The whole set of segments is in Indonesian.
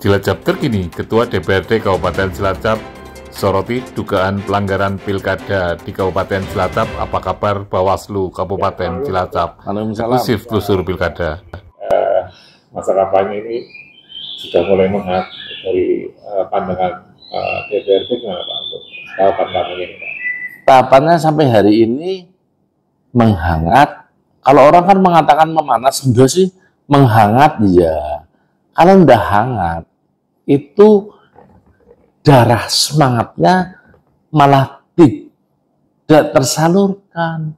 Cilacap terkini, Ketua DPRD Kabupaten Cilacap soroti dugaan pelanggaran pilkada di Kabupaten Cilacap. Apa kabar Bawaslu Kabupaten Cilacap? Eksklusif telusur pilkada. Masa kampanye ini sudah mulai menghangat dari pandangan DPRD gimana Pak untuk tahapan kampanye ini Pak? Tahapannya sampai hari ini menghangat. Kalau orang kan mengatakan memanas, enggak sih, menghangat ya. Kalau udah hangat, itu darah semangatnya malah tidak tersalurkan.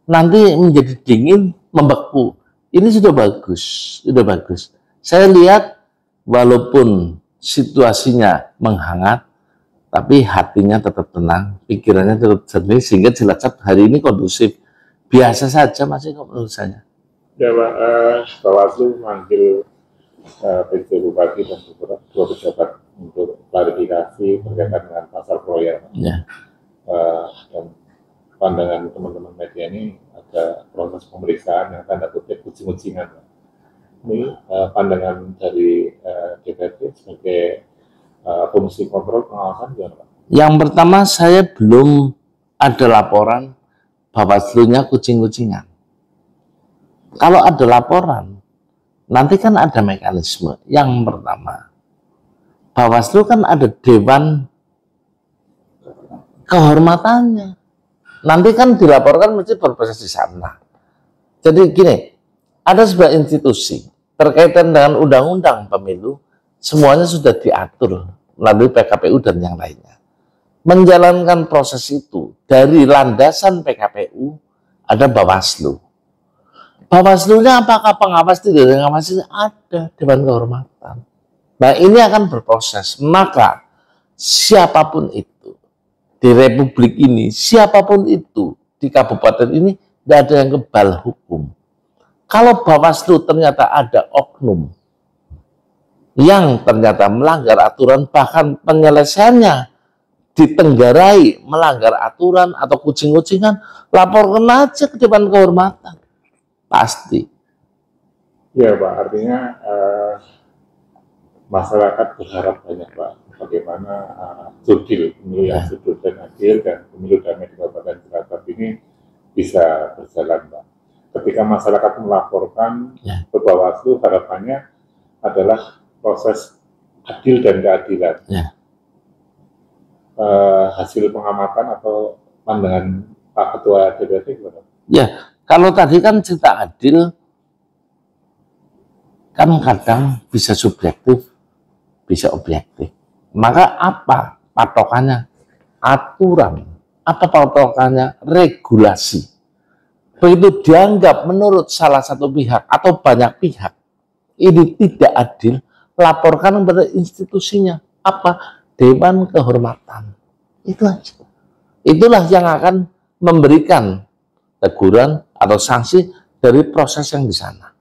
Nanti menjadi dingin, membeku. Ini sudah bagus, sudah bagus. Saya lihat walaupun situasinya menghangat, tapi hatinya tetap tenang, pikirannya tetap jernih, sehingga Cilacap hari ini kondusif. Biasa saja masih kok menurut saya. Ya Pak, Bawaslu manggil PJ Bupati dan dua pejabat untuk klarifikasi berkaitan dengan pasal proyek. Ya. Dan pandangan teman-teman media ini ada proses pemeriksaan yang tanda kutip kucing-kucingan. Ini pandangan dari DPRD sebagai fungsi kontrol pengawasan gimana Pak? Yang pertama, saya belum ada laporan Bawaslu-nya kucing-kucingan. Kalau ada laporan, nanti kan ada mekanisme. Yang pertama, Bawaslu kan ada dewan kehormatannya. Nanti kan dilaporkan mesti berproses di sana. Jadi gini, ada sebuah institusi terkaitan dengan undang-undang pemilu, semuanya sudah diatur melalui PKPU dan yang lainnya. Menjalankan proses itu dari landasan PKPU ada Bawaslu. Bawaslu-nya apakah pengawas tidak ada ngawasi? Ada Dewan Kehormatan. Nah ini akan berproses. Maka siapapun itu di Republik ini, siapapun itu di kabupaten ini, tidak ada yang kebal hukum. Kalau Bawaslu ternyata ada oknum yang ternyata melanggar aturan, bahkan penyelesaiannya ditenggarai melanggar aturan atau kucing-kucingan, laporkan aja ke Dewan Kehormatan. Pasti. Ya Pak, artinya masyarakat berharap banyak Pak, bagaimana jurdil, pemilu yang jurdil dan adil dan pemilu damai di Kabupaten Cilacap ini bisa berjalan Pak. Ketika masyarakat melaporkan ke Bawaslu, harapannya adalah proses adil dan keadilan. Hasil pengamatan atau pandangan Pak Ketua DPRD gimana? Ya, kalau tadi kan cerita adil, kan kadang bisa subjektif, bisa objektif. Maka apa patokannya? Aturan. Apa patokannya? Regulasi. Begitu dianggap menurut salah satu pihak atau banyak pihak, ini tidak adil, laporkan kepada institusinya. Apa? Dewan Kehormatan. Itu aja. Itulah yang akan memberikan teguran atau sanksi dari proses yang di sana.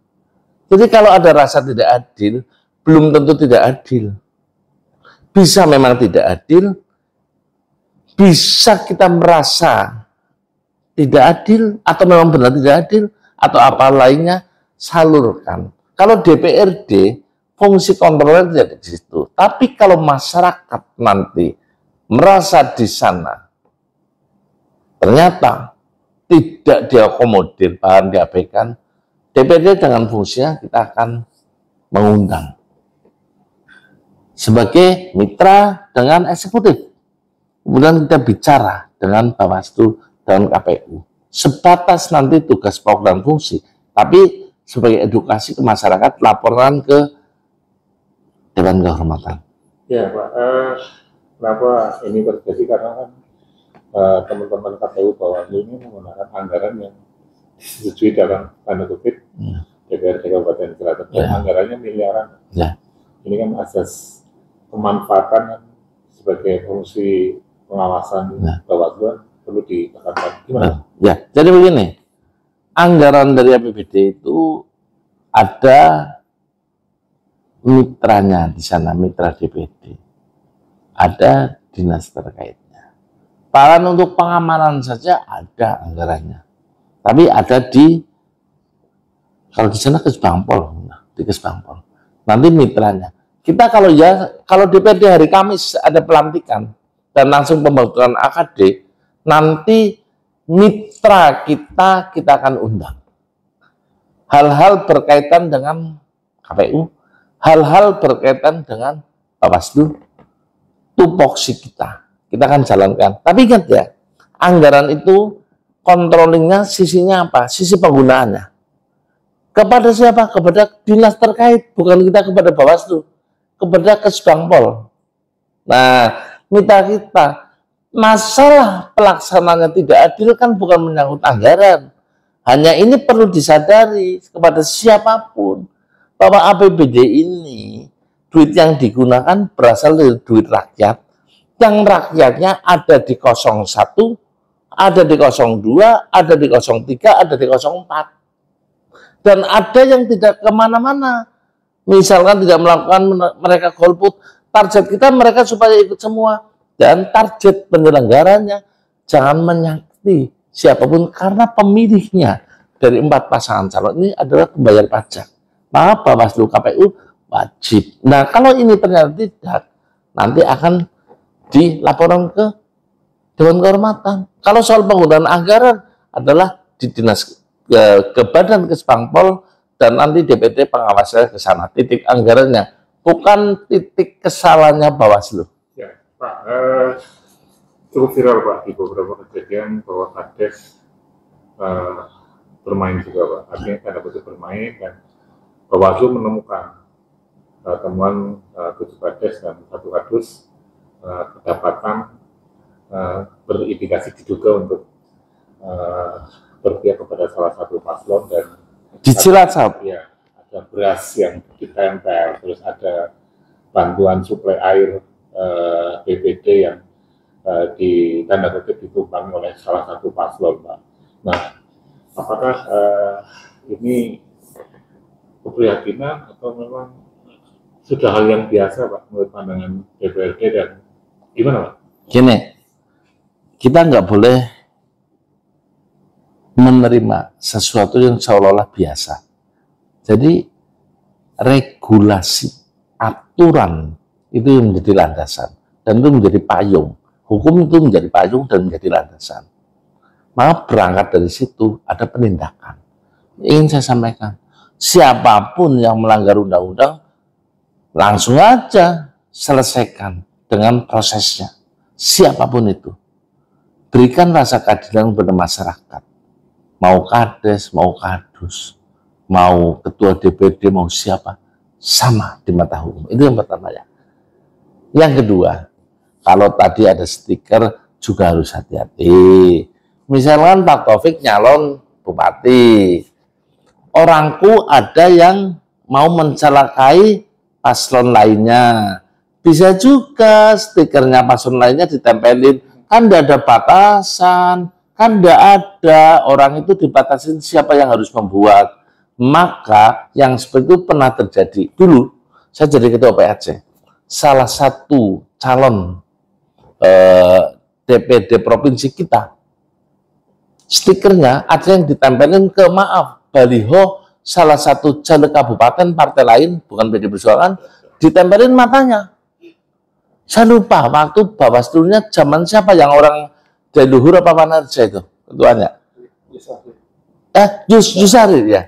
Jadi kalau ada rasa tidak adil, belum tentu tidak adil. Bisa memang tidak adil, bisa kita merasa tidak adil, atau memang benar tidak adil, atau apa lainnya, salurkan. Kalau DPRD, fungsi kontrolnya tidak di situ. Tapi kalau masyarakat nanti merasa di sana ternyata tidak diakomodir, bahkan diabaikan, DPRD dengan fungsinya kita akan mengundang sebagai mitra dengan eksekutif. Kemudian kita bicara dengan Bawaslu dan KPU. Sebatas nanti tugas pokok dan fungsi, tapi sebagai edukasi ke masyarakat, laporan ke Dewan Kehormatan. Ya Pak, kenapa ini terjadi? Karena kan teman-teman KPU Bawaslu ini menggunakan anggaran yang disetujui dalam tanda kutip DPRD Kabupaten Cilacap. Anggarannya miliaran. Ini kan asas pemanfaatan sebagai fungsi pengawasan Bawaslu perlu ditekankan. Gimana? Ya, jadi begini, anggaran dari APBD itu ada mitranya di sana, mitra DPD. Ada dinas terkaitnya. Bahkan untuk pengamanan saja ada anggarannya. Tapi ada di, kalau di sana Kesbangpol, di Kesbangpol. Nanti mitranya. Kita kalau DPRD hari Kamis ada pelantikan dan langsung pembentukan AKD, nanti mitra kita akan undang. Hal-hal berkaitan dengan KPU, hal-hal berkaitan dengan Bawaslu, tupoksi kita akan jalankan. Tapi ingat ya, anggaran itu controllingnya sisinya apa? Sisi penggunaannya. Kepada siapa? Kepada dinas terkait, bukan kita kepada Bawaslu, kepada Kesbangpol. Nah, mitra kita, masalah pelaksananya tidak adil kan bukan menyangkut anggaran. Hanya ini perlu disadari kepada siapapun bahwa APBD ini duit yang digunakan berasal dari duit rakyat, yang rakyatnya ada di 01, ada di 02, ada di 03, ada di 04. Dan ada yang tidak kemana-mana. Misalkan tidak melakukan mereka golput, target kita mereka supaya ikut semua. Dan target penyelenggaranya jangan menyakiti siapapun, karena pemilihnya dari 4 pasangan calon ini adalah pembayar pajak. Maka Bawaslu KPU wajib. Nah, kalau ini ternyata tidak, nanti akan dilaporkan ke Dewan Kehormatan. Kalau soal penggunaan anggaran adalah di dinas ke Badan Kesbangpol dan nanti DPD pengawasnya ke sana. Titik anggarannya, bukan titik kesalahannya Bawaslu. Ya, Pak, cukup viral Pak di beberapa kejadian bahwa Kades bermain juga Pak. Artinya tanda kutip bermain, dan Bawaslu menemukan temuan 7 Kades dan 1 Kadus kedapatan berindikasi diduga untuk berpihak kepada salah satu paslon, dan di Cilacap ya, ada beras yang ditempel, terus ada bantuan suplai air BPD yang di tanda kutip ditumpangi oleh salah satu paslon, Pak. Nah, apakah ini keprihatinan atau memang sudah hal yang biasa, Pak, menurut pandangan DPRD, dan gimana, Pak? Gini, kita nggak boleh menerima sesuatu yang seolah-olah biasa. Jadi regulasi, aturan itu yang menjadi landasan, dan itu menjadi payung. Hukum itu menjadi payung dan menjadi landasan. Maka berangkat dari situ ada penindakan. Ingin saya sampaikan, siapapun yang melanggar undang-undang langsung aja selesaikan dengan prosesnya. Siapapun itu, berikan rasa keadilan kepada masyarakat. Mau Kades, mau Kadus, mau ketua DPRD, mau siapa, sama di mata hukum. Itu yang pertama ya. Yang kedua, kalau tadi ada stiker juga harus hati-hati. Misalkan Pak Taufik nyalon bupati, orangku ada yang mau mencelakai paslon lainnya. Bisa juga stikernya paslon lainnya ditempelin, kan tidak ada batasan, kan tidak ada, orang itu dibatasin siapa yang harus membuat. Maka yang seperti itu pernah terjadi. Dulu saya jadi ketua PAC, salah satu calon DPD provinsi kita, stikernya ada yang ditempelin ke baliho salah satu caleg kabupaten partai lain, bukan PD Perjuangan, ditempelin matanya. Saya lupa waktu Bawaslu-nya zaman siapa, yang orang dari Luhur apa Panarja itu ketuanya? Yusari ya.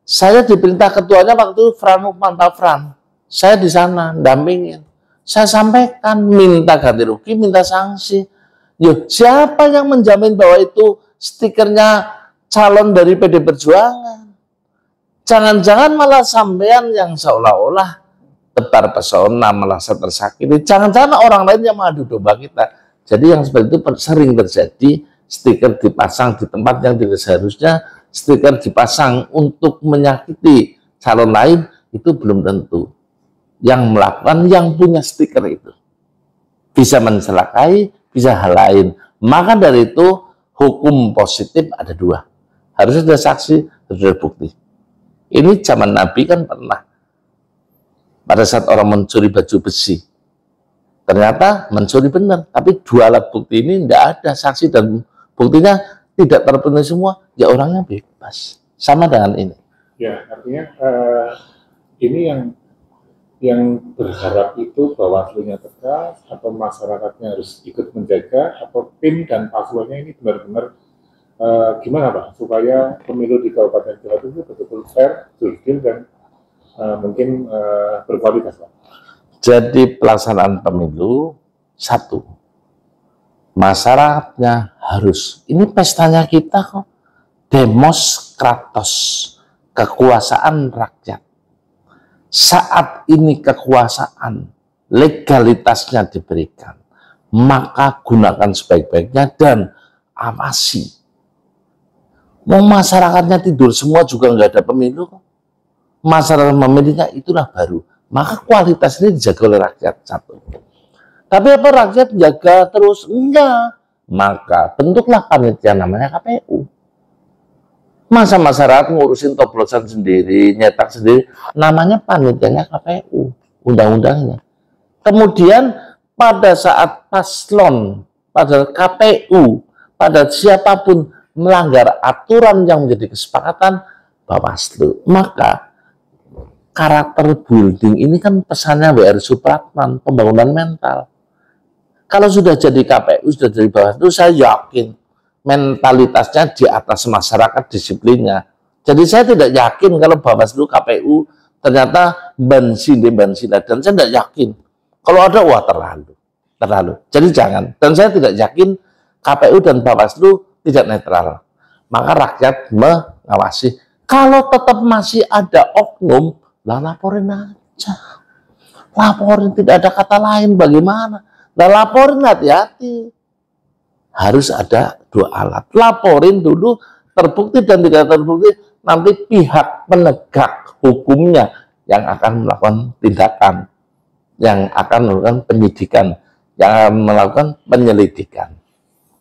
Saya diperintah ketuanya waktu Fran Mantafran. Saya di sana dampingin. Saya sampaikan minta ganti rugi, minta sanksi. Yo, siapa yang menjamin bahwa itu stikernya calon dari PD Perjuangan? Jangan-jangan malah sampean yang seolah-olah tebar pesona, merasa tersakiti. Jangan-jangan orang lain yang mengadu domba kita. Jadi yang seperti itu sering terjadi, stiker dipasang di tempat yang tidak seharusnya, stiker dipasang untuk menyakiti calon lain, itu belum tentu. Yang melakukan, yang punya stiker itu. Bisa mencelakai, bisa hal lain. Maka dari itu, hukum positif ada 2. Harus ada saksi, harus ada bukti. Ini zaman Nabi kan pernah. Pada saat orang mencuri baju besi, ternyata mencuri benar, tapi 2 alat bukti ini tidak ada saksi dan buktinya tidak terpenuhi semua, ya orangnya bebas. Sama dengan ini. Ya, artinya ini yang berharap itu Bawaslu-nya tegas, atau masyarakatnya harus ikut menjaga, atau tim dan paslonnya ini benar-benar gimana Pak, supaya pemilu di Kabupaten Cilacap itu betul-betul fair, jurdil, dan mungkin berkualitas Pak? Jadi pelaksanaan pemilu, satu, masyarakatnya harus, ini pestanya kita kok, demos kratos, kekuasaan rakyat. Saat ini kekuasaan, legalitasnya diberikan, maka gunakan sebaik-baiknya dan awasi. Mau masyarakatnya tidur semua juga nggak ada pemilu, masyarakat memilihnya, itulah baru. Maka kualitas ini dijaga oleh rakyat, satu. Tapi apa rakyat jaga terus? Enggak. Maka bentuklah panitia namanya KPU. Masa masyarakat ngurusin coblosan sendiri, nyetak sendiri, namanya panitianya KPU, undang-undangnya. Kemudian pada saat paslon, pada KPU, pada siapapun melanggar aturan yang menjadi kesepakatan Bawaslu, maka karakter building ini kan pesannya W.R. Supratman, pembangunan mental. Kalau sudah jadi KPU, sudah jadi Bawaslu, saya yakin mentalitasnya di atas masyarakat, disiplinnya. Jadi saya tidak yakin kalau Bawaslu KPU ternyata bansin, dan saya tidak yakin. Kalau ada, wah terlalu. Jadi jangan. Dan saya tidak yakin KPU dan Bawaslu tidak netral. Maka rakyat mengawasi. Kalau tetap masih ada oknum, lah laporin aja. Laporin, tidak ada kata lain, bagaimana? Lah laporin, hati-hati. Harus ada dua alat. Laporin dulu, terbukti dan tidak terbukti, nanti pihak penegak hukumnya yang akan melakukan tindakan, yang akan melakukan penyidikan, yang akan melakukan penyelidikan.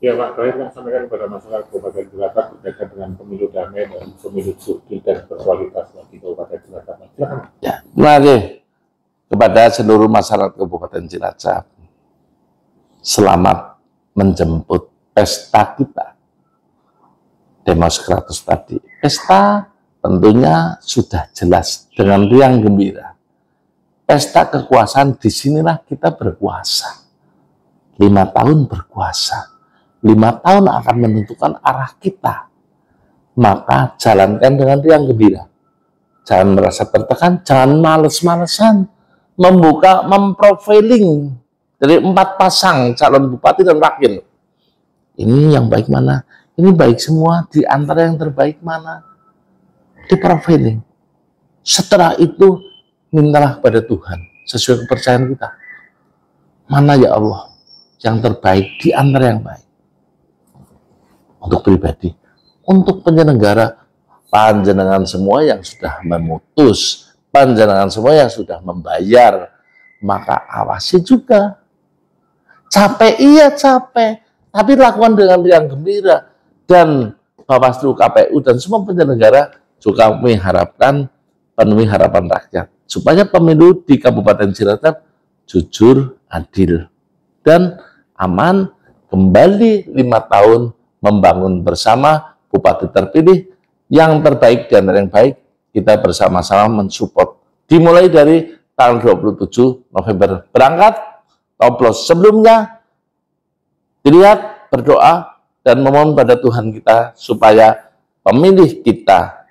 Ya Pak, terakhir kan sampaikan kepada masyarakat Kabupaten Cilacap berkaitan dengan pemilu damai dan pemilu jurdil dan berkualitas di Kabupaten Cilacap. Ya, mari kepada seluruh masyarakat Kabupaten Cilacap, selamat menjemput pesta kita, demos kratos tadi. Pesta tentunya sudah jelas dengan riang gembira. Pesta kekuasaan, disinilah kita berkuasa. 5 tahun berkuasa. 5 tahun akan menentukan arah kita. Maka jalankan dengan riang gembira. Jangan merasa tertekan, jangan males-malesan memprofiling dari 4 pasang calon bupati dan wakil. Ini yang baik mana? Ini baik semua, di antara yang terbaik mana? Di profiling. Setelah itu, mintalah pada Tuhan, sesuai kepercayaan kita. Mana ya Allah yang terbaik di antara yang baik? Untuk pribadi, untuk penyelenggara, panjenengan semua yang sudah memutus, panjenengan semua yang sudah membayar, maka awasi juga. Capek, iya capek, tapi lakukan dengan riang gembira. Dan Bawaslu, KPU, dan semua penyelenggara juga mengharapkan, penuhi harapan rakyat. Supaya pemilu di Kabupaten Cilacap jujur, adil, dan aman, kembali 5 tahun membangun bersama bupati terpilih yang terbaik dan yang baik, kita bersama-sama mensupport. Dimulai dari tanggal 27 November. Berangkat, coblos sebelumnya, dilihat, berdoa, dan memohon pada Tuhan kita supaya pemilih kita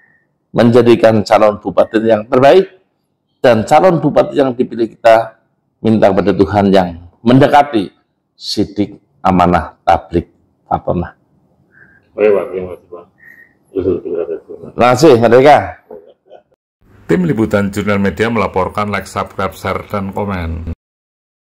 menjadikan calon bupati yang terbaik, dan calon bupati yang dipilih kita minta pada Tuhan yang mendekati sidik, amanah, tablik, fatonah. Terima kasih, mereka. Tim Liputan Jurnal Media melaporkan, like, subscribe, share, dan komen.